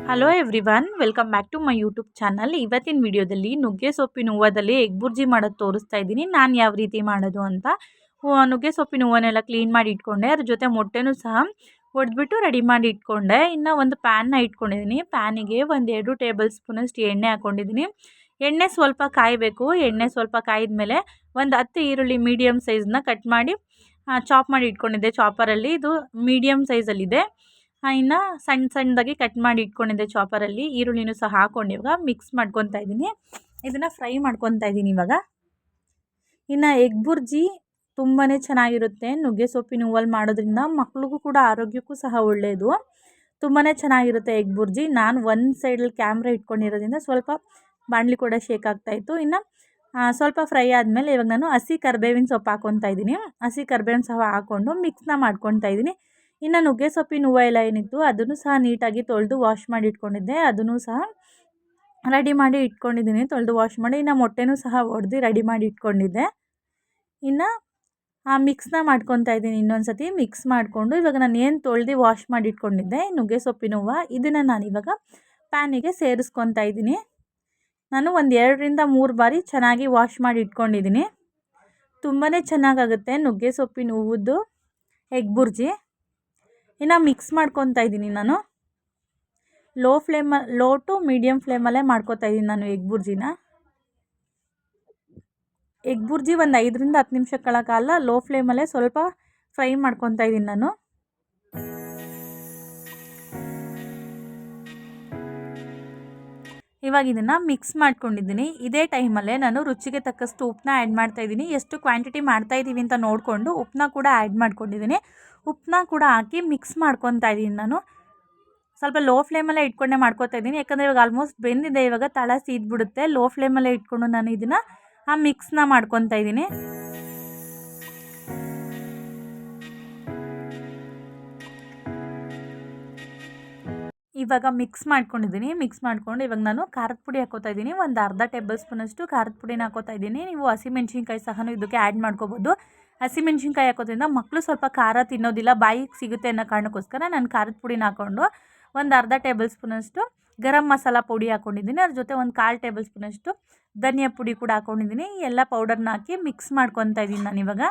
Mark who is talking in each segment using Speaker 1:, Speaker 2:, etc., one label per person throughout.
Speaker 1: Hello everyone, welcome back to my YouTube channel. ಇವತ್ತಿನ ವಿಡಿಯೋದಲ್ಲಿ ನುಗ್ಗೆ ಸೊಪ್ಪಿನ ಹೂವದಲ್ಲಿ ಎಗ್ ಬುರ್ಜಿ ಮಾಡೋದು ತೋರಿಸ್ತಾ ಇದ್ದೀನಿ. ನಾನು ಯಾವ ರೀತಿ ಮಾಡೋದು ಅಂತ. ನುಗ್ಗೆ ಸೊಪ್ಪಿನ ಹೂವನ್ನೆಲ್ಲ ಕ್ಲೀನ್ ಮಾಡಿ ಇಟ್ಕೊಂಡೆ. ಅದ್ರ ಜೊತೆ ಮೊಟ್ಟೆನೂ ಸಹ ಒಡೆದ್ಬಿಟ್ಟು ರೆಡಿ ಮಾಡಿ ಇಟ್ಕೊಂಡೆ. ಇನ್ನು ಒಂದು ಪ್ಯಾನ್ನ ಇಟ್ಕೊಂಡಿದ್ದೀನಿ. ಪ್ಯಾನಿಗೆ 1-2 ಟೇಬಲ್ ಸ್ಪೂನಷ್ಟು ಎಣ್ಣೆ ಹಾಕ್ಕೊಂಡಿದ್ದೀನಿ. ಎಣ್ಣೆ ಸ್ವಲ್ಪ ಕಾಯಬೇಕು. ಎಣ್ಣೆ ಸ್ವಲ್ಪ ಕಾಯ್ದ ಮೇಲೆ ಒಂದು 10 ಈರುಳ್ಳಿ ಮೀಡಿಯಮ್ ಸೈಜ್ನ ಕಟ್ ಮಾಡಿ ಚಾಪ್ ಮಾಡಿ ಇಟ್ಕೊಂಡಿದ್ದೆ ಚಾಪರಲ್ಲಿ. ಇದು ಮೀಡಿಯಮ್ ಸೈಜಲ್ಲಿದೆ. ಇನ್ನು ಸಣ್ಣದಾಗಿ ಕಟ್ ಮಾಡಿ ಇಟ್ಕೊಂಡಿದ್ದೆ ಚಾಪರಲ್ಲಿ. ಈರುಳ್ಳಿನೂ ಸಹ ಹಾಕ್ಕೊಂಡು ಇವಾಗ ಮಿಕ್ಸ್ ಮಾಡ್ಕೊತಾ ಇದ್ದೀನಿ. ಇದನ್ನು ಫ್ರೈ ಮಾಡ್ಕೊತಾ ಇದ್ದೀನಿ ಇವಾಗ. ಇನ್ನು ಎಗ್ ಬುರ್ಜಿ ತುಂಬಾ ಚೆನ್ನಾಗಿರುತ್ತೆ. ನುಗ್ಗೆ ಸೊಪ್ಪಿನ ಹೂವಲ್ಲಿ ಮಾಡೋದ್ರಿಂದ ಮಕ್ಳಿಗೂ ಕೂಡ ಆರೋಗ್ಯಕ್ಕೂ ಸಹ ಒಳ್ಳೆಯದು. ತುಂಬಾ ಚೆನ್ನಾಗಿರುತ್ತೆ ಎಗ್ ಬುರ್ಜಿ. ನಾನು ಒಂದು ಸೈಡಲ್ಲಿ ಕ್ಯಾಮ್ರಾ ಇಟ್ಕೊಂಡಿರೋದ್ರಿಂದ ಸ್ವಲ್ಪ ಬಾಣಲಿ ಕೂಡ ಶೇಕ್ ಆಗ್ತಾಯಿತ್ತು. ಇನ್ನು ಸ್ವಲ್ಪ ಫ್ರೈ ಆದಮೇಲೆ ಇವಾಗ ನಾನು ಹಸಿ ಕರಿಬೇವಿನ ಸೊಪ್ಪು ಹಾಕ್ಕೊತಾ ಇದ್ದೀನಿ. ಹಸಿ ಕರಿಬೇವಿನ ಸಹ ಹಾಕ್ಕೊಂಡು ಮಿಕ್ಸ್ನ ಮಾಡ್ಕೊತಾ ಇದ್ದೀನಿ. ಇನ್ನು ನುಗ್ಗೆ ಸೊಪ್ಪಿನ ಹೂವು ಎಲ್ಲ ಏನಿತ್ತು ಅದನ್ನು ಸಹ ನೀಟಾಗಿ ತೊಳೆದು ವಾಶ್ ಮಾಡಿ ಇಟ್ಕೊಂಡಿದ್ದೆ. ಅದನ್ನು ಸಹ ರೆಡಿ ಮಾಡಿ ಇಟ್ಕೊಂಡಿದ್ದೀನಿ, ತೊಳೆದು ವಾಶ್ ಮಾಡಿ. ಇನ್ನು ಮೊಟ್ಟೆನೂ ಸಹ ಒಡೆದು ರೆಡಿ ಮಾಡಿ ಇಟ್ಕೊಂಡಿದ್ದೆ. ಇನ್ನು ಮಿಕ್ಸ್ನ ಮಾಡ್ಕೊತಾ ಇದ್ದೀನಿ. ಇನ್ನೊಂದು ಸತಿ ಮಿಕ್ಸ್ ಮಾಡಿಕೊಂಡು ಇವಾಗ ನಾನು ಏನು ತೊಳೆದು ವಾಶ್ ಮಾಡಿ ಇಟ್ಕೊಂಡಿದ್ದೆ ನುಗ್ಗೆ ಸೊಪ್ಪಿನ ಹೂವು, ಇದನ್ನು ನಾನು ಇವಾಗ ಪ್ಯಾನಿಗೆ ಸೇರಿಸ್ಕೊತಾ ಇದ್ದೀನಿ. ನಾನು ಒಂದು 2-3 ಬಾರಿ ಚೆನ್ನಾಗಿ ವಾಶ್ ಮಾಡಿ ಇಟ್ಕೊಂಡಿದ್ದೀನಿ. ತುಂಬಾ ಚೆನ್ನಾಗಾಗುತ್ತೆ ನುಗ್ಗೆ ಸೊಪ್ಪಿನ ಹೂವದ್ದು ಎಗ್ ಬುರ್ಜಿ. ಇನ್ನು ಮಿಕ್ಸ್ ಮಾಡ್ಕೊತಾ ಇದ್ದೀನಿ ನಾನು. ಲೋ ಟು ಮೀಡಿಯಮ್ ಫ್ಲೇಮಲ್ಲೇ ಮಾಡ್ಕೊತಾ ಇದ್ದೀನಿ ನಾನು ಎಗ್ ಬುರ್ಜಿನ. ಎಗ್ ಬುರ್ಜಿ ಒಂದು 5-10 ನಿಮಿಷಗಳ ಕಾಲ ಲೋ ಫ್ಲೇಮಲ್ಲೇ ಸ್ವಲ್ಪ ಫ್ರೈ ಮಾಡ್ಕೊತಾ ಇದ್ದೀನಿ ನಾನು. ಇವಾಗ ಇದನ್ನು ಮಿಕ್ಸ್ ಮಾಡ್ಕೊಂಡಿದ್ದೀನಿ. ಇದೇ ಟೈಮಲ್ಲೇ ನಾನು ರುಚಿಗೆ ತಕ್ಕಷ್ಟು ಉಪ್ಪನ್ನ ಆ್ಯಡ್ ಮಾಡ್ತಾಯಿದ್ದೀನಿ. ಎಷ್ಟು ಕ್ವಾಂಟಿಟಿ ಮಾಡ್ತಾಯಿದ್ದೀವಿ ಅಂತ ನೋಡಿಕೊಂಡು ಉಪ್ಪನ್ನ ಕೂಡ ಆ್ಯಡ್ ಮಾಡ್ಕೊಂಡಿದ್ದೀನಿ. ಉಪ್ಪನ್ನ ಕೂಡ ಹಾಕಿ ಮಿಕ್ಸ್ ಮಾಡ್ಕೊತಾ ಇದ್ದೀನಿ ನಾನು. ಸ್ವಲ್ಪ ಲೋ ಫ್ಲೇಮಲ್ಲೇ ಇಟ್ಕೊಂಡೇ ಮಾಡ್ಕೊತಾ ಇದ್ದೀನಿ, ಯಾಕಂದರೆ ಇವಾಗ ಆಲ್ಮೋಸ್ಟ್ ಬೆಂದಿದೆ. ಇವಾಗ ತಳ ಸೀದ್ಬಿಡುತ್ತೆ. ಲೋ ಫ್ಲೇಮಲ್ಲೇ ಇಟ್ಕೊಂಡು ನಾನು ಇದನ್ನು ಮಿಕ್ಸ್ನ ಮಾಡ್ಕೊತಾ ಇದ್ದೀನಿ. ಇವಾಗ ಮಿಕ್ಸ್ ಮಾಡ್ಕೊಂಡಿದ್ದೀನಿ. ಮಿಕ್ಸ್ ಮಾಡ್ಕೊಂಡು ಇವಾಗ ನಾನು ಖಾರದ ಪುಡಿ ಹಾಕೋತಾ ಇದ್ದೀನಿ. ಒಂದು ಅರ್ಧ ಟೇಬಲ್ ಸ್ಪೂನಷ್ಟು ಖಾರದ ಪುಡಿನ ಹಾಕೋತಾ ಇದ್ದೀನಿ. ನೀವು ಹಸಿಮೆಣ್ಸಿನ್ಕಾಯಿ ಸಹ ಇದಕ್ಕೆ ಆ್ಯಡ್ ಮಾಡ್ಕೋಬೋದು. ಹಸಿಮೆಣ್ಸಿನ್ಕಾಯಿ ಹಾಕೋದ್ರಿಂದ ಮಕ್ಕಳು ಸ್ವಲ್ಪ ಖಾರ ತಿನ್ನೋದಿಲ್ಲ, ಬಾಯಿಗೆ ಸಿಗುತ್ತೆ ಅನ್ನೋ ಕಾರಣಕ್ಕೋಸ್ಕರ ನಾನು ಖಾರದ ಪುಡಿನ ಹಾಕ್ಕೊಂಡು ಒಂದು ಅರ್ಧ ಟೇಬಲ್ ಸ್ಪೂನಷ್ಟು ಗರಂ ಮಸಾಲ ಪುಡಿ ಹಾಕ್ಕೊಂಡಿದ್ದೀನಿ. ಅದ್ರ ಜೊತೆ ಒಂದು 1/4 ಟೇಬಲ್ ಸ್ಪೂನಷ್ಟು ಧನಿಯಾ ಪುಡಿ ಕೂಡ ಹಾಕ್ಕೊಂಡಿದ್ದೀನಿ. ಎಲ್ಲ ಪೌಡರ್ನ ಹಾಕಿ ಮಿಕ್ಸ್ ಮಾಡ್ಕೊತಾ ಇದ್ದೀನಿ ನಾನು ಇವಾಗ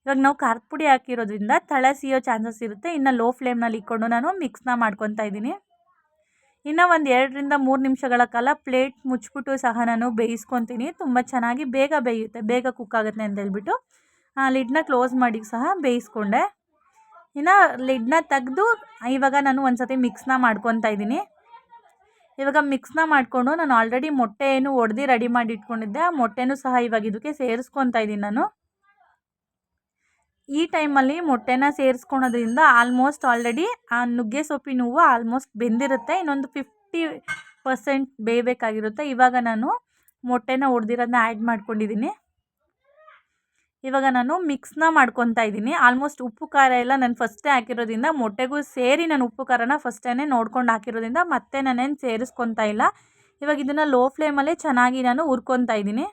Speaker 1: ನಾವು ಖಾರದ ಪುಡಿ ಹಾಕಿರೋದ್ರಿಂದ ತಳ ಸಿಯೋ ಚಾನ್ಸಸ್ ಇರುತ್ತೆ. ಇನ್ನು ಲೋ ಫ್ಲೇಮ್ನಲ್ಲಿ ಇಟ್ಕೊಂಡು ನಾನು ಮಿಕ್ಸ್ನ ಮಾಡ್ಕೊತಾ ಇದ್ದೀನಿ. ಇನ್ನು ಒಂದು 2-3 ನಿಮಿಷಗಳ ಕಾಲ ಪ್ಲೇಟ್ ಮುಚ್ಚಿಬಿಟ್ಟು ಸಹ ನಾನು ಬೇಯಿಸ್ಕೊತೀನಿ. ತುಂಬ ಚೆನ್ನಾಗಿ ಬೇಗ ಬೇಯುತ್ತೆ, ಬೇಗ ಕುಕ್ ಆಗುತ್ತೆ ಅಂತ ಹೇಳ್ಬಿಟ್ಟು ಲಿಡ್ನ ಕ್ಲೋಸ್ ಮಾಡಿ ಸಹ ಬೇಯಿಸ್ಕೊಂಡೆ. ಇನ್ನು ಲಿಡ್ನ ತೆಗೆದು ಇವಾಗ ನಾನು ಒಂದು ಸತಿ ಮಿಕ್ಸ್ನ ಮಾಡ್ಕೊತಾ ಇದ್ದೀನಿ. ಇವಾಗ ಮಿಕ್ಸ್ನ ಮಾಡಿಕೊಂಡು ನಾನು ಆಲ್ರೆಡಿ ಮೊಟ್ಟೆ ಏನು ಒಡೆದು ರೆಡಿ ಮಾಡಿ ಇಟ್ಕೊಂಡಿದ್ದೆ, ಆ ಮೊಟ್ಟೆನೂ ಸಹ ಇವಾಗ ಇದಕ್ಕೆ ಸೇರಿಸ್ಕೊತಾ ಇದ್ದೀನಿ ನಾನು. ಈ ಟೈಮಲ್ಲಿ ಮೊಟ್ಟೆನ ಸೇರಿಸ್ಕೊಳೋದ್ರಿಂದ ಆಲ್ರೆಡಿ ಆ ನುಗ್ಗೆ ಸೊಪ್ಪಿನ ಹೂವು ಆಲ್ಮೋಸ್ಟ್ ಬೆಂದಿರುತ್ತೆ. ಇನ್ನೊಂದು 50% ಬೇಯಬೇಕಾಗಿರುತ್ತೆ. ಇವಾಗ ನಾನು ಮೊಟ್ಟೆನ ಒಡೆದಿರೋದನ್ನ ಆ್ಯಡ್ ಮಾಡ್ಕೊಂಡಿದ್ದೀನಿ. ಇವಾಗ ನಾನು ಮಿಕ್ಸ್ನ ಮಾಡ್ಕೊತಾ ಇದ್ದೀನಿ. ಆಲ್ಮೋಸ್ಟ್ ಉಪ್ಪು ಖಾರ ಎಲ್ಲ ನಾನು ಫಸ್ಟೇ ಹಾಕಿರೋದ್ರಿಂದ ಮೊಟ್ಟೆಗೂ ಸೇರಿ ನಾನು ಉಪ್ಪು ಖಾರನ ಫಸ್ಟೇ ನೋಡ್ಕೊಂಡು ಹಾಕಿರೋದ್ರಿಂದ ಮತ್ತೆ ನಾನೇನು ಸೇರಿಸ್ಕೊತಾ ಇಲ್ಲ. ಇವಾಗ ಇದನ್ನು ಲೋ ಫ್ಲೇಮಲ್ಲೇ ಚೆನ್ನಾಗಿ ನಾನು ಹುರ್ಕೊತಾ ಇದ್ದೀನಿ.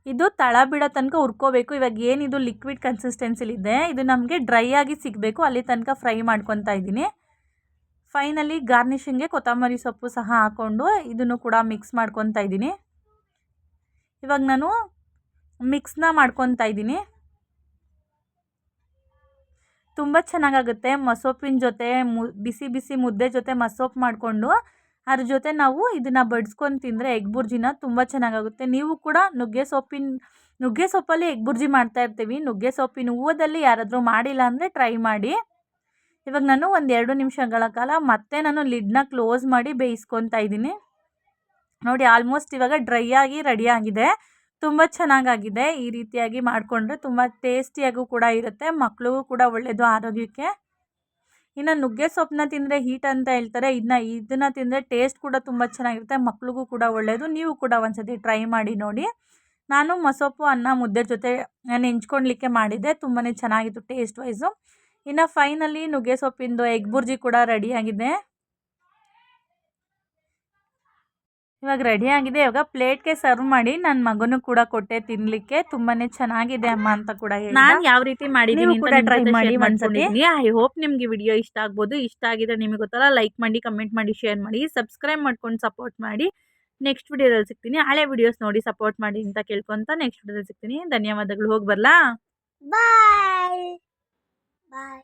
Speaker 1: ಇದು ತಳ ಬಿಡೋ ತನಕ ಹುರ್ಕೋಬೇಕು. ಇವಾಗ ಏನಿದು ಲಿಕ್ವಿಡ್ ಕನ್ಸಿಸ್ಟೆನ್ಸಿಲಿದೆ ಇದು ನಮಗೆ ಡ್ರೈ ಆಗಿ ಸಿಗಬೇಕು, ಅಲ್ಲಿ ತನಕ ಫ್ರೈ ಮಾಡ್ಕೊತಾ ಇದ್ದೀನಿ. ಫೈನಲಿ ಗಾರ್ನಿಷಿಂಗ್ಗೆ ಕೊತ್ತಂಬರಿ ಸೊಪ್ಪು ಸಹ ಹಾಕ್ಕೊಂಡು ಇದನ್ನು ಕೂಡ ಮಿಕ್ಸ್ ಮಾಡ್ಕೊತಾ ಇದ್ದೀನಿ. ಇವಾಗ ನಾನು ಮಿಕ್ಸ್ನ ಮಾಡ್ಕೊತಾ ಇದ್ದೀನಿ. ತುಂಬ ಚೆನ್ನಾಗಾಗುತ್ತೆ ಮಸೊಪ್ಪಿನ ಜೊತೆ ಬಿಸಿ ಬಿಸಿ ಮುದ್ದೆ ಜೊತೆ ಮಸೊಪ್ಪು ಮಾಡಿಕೊಂಡು ಅದ್ರ ಜೊತೆ ನಾವು ಇದನ್ನು ಬಡಿಸ್ಕೊಂಡು ತಿಂದರೆ ಎಗ್ ಬುರ್ಜಿನ ತುಂಬ ಚೆನ್ನಾಗಾಗುತ್ತೆ. ನೀವು ಕೂಡ ನುಗ್ಗೆ ಸೊಪ್ಪಲ್ಲಿ ಎಗ್ ಬುರ್ಜಿ ಮಾಡ್ತಾ ಇರ್ತೀವಿ. ನುಗ್ಗೆ ಸೊಪ್ಪಿನ ಹೂವದಲ್ಲಿ ಯಾರಾದರೂ ಮಾಡಿಲ್ಲ ಅಂದರೆ ಟ್ರೈ ಮಾಡಿ. ಇವಾಗ ನಾನು ಒಂದು 2 ನಿಮಿಷಗಳ ಕಾಲ ಮತ್ತೆ ನಾನು ಲಿಡ್ನ ಕ್ಲೋಸ್ ಮಾಡಿ ಬೇಯಿಸ್ಕೊತಾ ಇದ್ದೀನಿ. ನೋಡಿ ಆಲ್ಮೋಸ್ಟ್ ಇವಾಗ ಡ್ರೈ ಆಗಿ ರೆಡಿ ಆಗಿದೆ. ತುಂಬ ಚೆನ್ನಾಗಾಗಿದೆ. ಈ ರೀತಿಯಾಗಿ ಮಾಡಿಕೊಂಡ್ರೆ ತುಂಬ ಟೇಸ್ಟಿಯಾಗೂ ಕೂಡ ಇರುತ್ತೆ, ಮಕ್ಳಿಗೂ ಕೂಡ ಒಳ್ಳೆಯದು ಆರೋಗ್ಯಕ್ಕೆ. ಇನ್ನು ನುಗ್ಗೆ ಸೊಪ್ಪನ್ನ ತಿಂದರೆ ಹೀಟ್ ಅಂತ ಹೇಳ್ತಾರೆ. ಇದನ್ನು ತಿಂದರೆ ಟೇಸ್ಟ್ ಕೂಡ ತುಂಬ ಚೆನ್ನಾಗಿರುತ್ತೆ, ಮಕ್ಳಿಗೂ ಕೂಡ ಒಳ್ಳೆಯದು. ನೀವು ಕೂಡ ಒಂದ್ಸತಿ ಟ್ರೈ ಮಾಡಿ ನೋಡಿ. ನಾನು ಮಸೊಪ್ಪು ಅನ್ನ ಮುದ್ದೆ ಜೊತೆ ನೆಂಚ್ಕೊಳ್ಲಿಕ್ಕೆ ಮಾಡಿದ್ದೆ, ತುಂಬಾ ಚೆನ್ನಾಗಿತ್ತು ಟೇಸ್ಟ್ ವೈಸು. ಇನ್ನು ಫೈನಲಿ ನುಗ್ಗೆ ಸೊಪ್ಪಿಂದು ಎಗ್ ಬುರ್ಜಿ ಕೂಡ ರೆಡಿಯಾಗಿದೆ. ಇವಾಗ ರೆಡಿ ಆಗಿದೆ. ಇವಾಗ ಪ್ಲೇಟ್ಗೆ ಸರ್ವ್ ಮಾಡಿ ನನ್ನ ಮಗನೂ ಕೂಡ ಕೊಟ್ಟೆ ತಿನ್ನಲಿಕ್ಕೆ. ತುಂಬಾ ಚೆನ್ನಾಗಿದೆ ಅಮ್ಮ ಅಂತ ಕೂಡ ಹೇಳಿದ. ನಾನು ಯಾವ ರೀತಿ ಮಾಡಿದ್ದೀನಿ ಕೂಡ ಟ್ರೈ ಮಾಡಿ ಒಂದ್ಸತಿ. ಐ ಹೋಪ್ ನಿಮಗೆ ವಿಡಿಯೋ ಇಷ್ಟ ಆಗ್ಬೋದು. ಇಷ್ಟ ಆಗಿದ್ರೆ ನಿಮಗೆ ಗೊತ್ತಲ್ಲ, ಲೈಕ್ ಮಾಡಿ, ಕಮೆಂಟ್ ಮಾಡಿ, ಶೇರ್ ಮಾಡಿ, ಸಬ್ಸ್ಕ್ರೈಬ್ ಮಾಡ್ಕೊಂಡು ಸಪೋರ್ಟ್ ಮಾಡಿ. ನೆಕ್ಸ್ಟ್ ವಿಡಿಯೋದಲ್ಲಿ ಸಿಗ್ತೀನಿ. ಹಳೆ ವಿಡಿಯೋಸ್ ನೋಡಿ ಸಪೋರ್ಟ್ ಮಾಡಿ ಅಂತ ಕೇಳ್ಕೊಂತ ನೆಕ್ಸ್ಟ್ ವಿಡಿಯೋದಲ್ಲಿ ಸಿಗ್ತೀನಿ. ಧನ್ಯವಾದಗಳು. ಹೋಗಿ ಬರಲಾ? ಬಾಯ್ ಬಾಯ್.